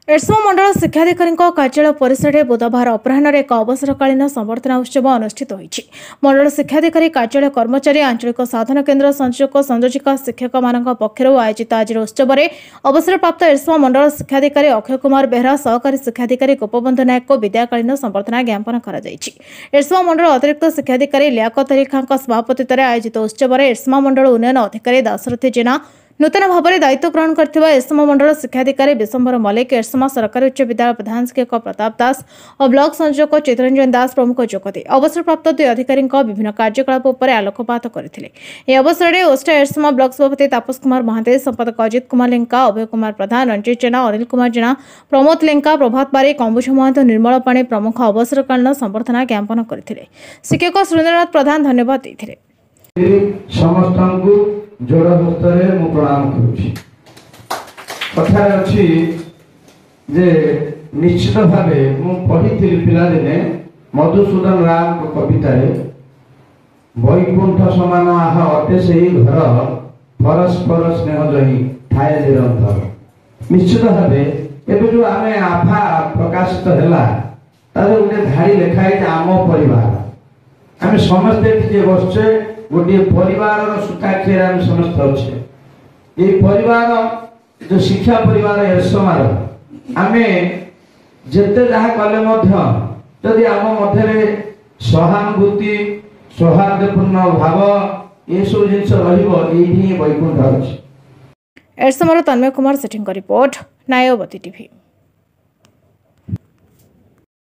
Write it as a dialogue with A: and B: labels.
A: एरसमा मंडल शिक्षाधिकारी कार्यालय परिसर में बुधवार अपराह एक अवसरकालीन संबर्धना उत्सव अनुष्ठित होती। मंडल शिक्षाधिकारी कार्यालय कर्मचारी आंचलिक साधन केन्द्र संयोजक संयोजिका शिक्षक मान पक्ष आयोजित आज उत्सव में अवसरप्राप्त एरसमा मंडल शिक्षाधिकारी अक्षय कुमार बेहरा सहकारी शिक्षाधिकारी गोपबंधु नायक को विदायकालीन संबर्धना ज्ञापन कर एरसमा मंडल अतिरिक्त शिक्षाधिकारी लियाकत अली खां सभापतित्व आयोजित उत्सव में एरसमा मंडल उन्नयन अधिकारी दाशरथी जेना नूतन भाव में दायित्व ग्रहण कर एरसमा मंडल शिक्षाधिकारी विशंबर मल्लिक एरसमा सरकारी उच्च विद्यालय प्रधान शिक्षक प्रताप दास और ब्लॉक संयोजक चितरंजन दास प्रमुख जोगदे अवसरप्राप्त दुई अधिकारी विभिन्न कार्यकलाप पर आलोकपात करते। अवसर में ओस्टा एरसमा ब्लॉक सभापति तापस कुमार महांते संपादक अजित कुमार लेंका अभय कुमार प्रधान रंजित जेना अनिल कुमार जेना प्रमोद लेंका प्रभात बारिक अंबुज महंत निर्मल पाणी प्रमुख अवसरकालीन संबर्धना ज्ञापन करते। शिक्षक सुरेन्द्रनाथ प्रधान धन्यवाद देते।
B: जोड़ हस्तरे मु प्रणाम करुछि। कथा अछि जे निश्चित भावे मु पढ़िथिल पिला दिने मधुसूदन राम को कविता रे वैकुंठ समान आह अटे सेही घर परस्पर स्नेह जही ठाए निरंतर। निश्चित भावे एबे जो आमे आभा प्रकाशित हैला तारे उने धाड़ी लेखाई आम परिवार आमे समस्ते जे बसचे गोटे परिवार सूताक्षर आम समस्त अच्छे ये परिवार जो शिक्षा परिवार एरसमार आमे जेते जहाँ कले जदि आम मध्य सहानुभूति सौहार्दपूर्ण भाव ये सब जिनस रही वैकुंठ अच्छे।
A: एरसमार तन्मय कुमार सेठी रिपोर्ट नायवती टीवी।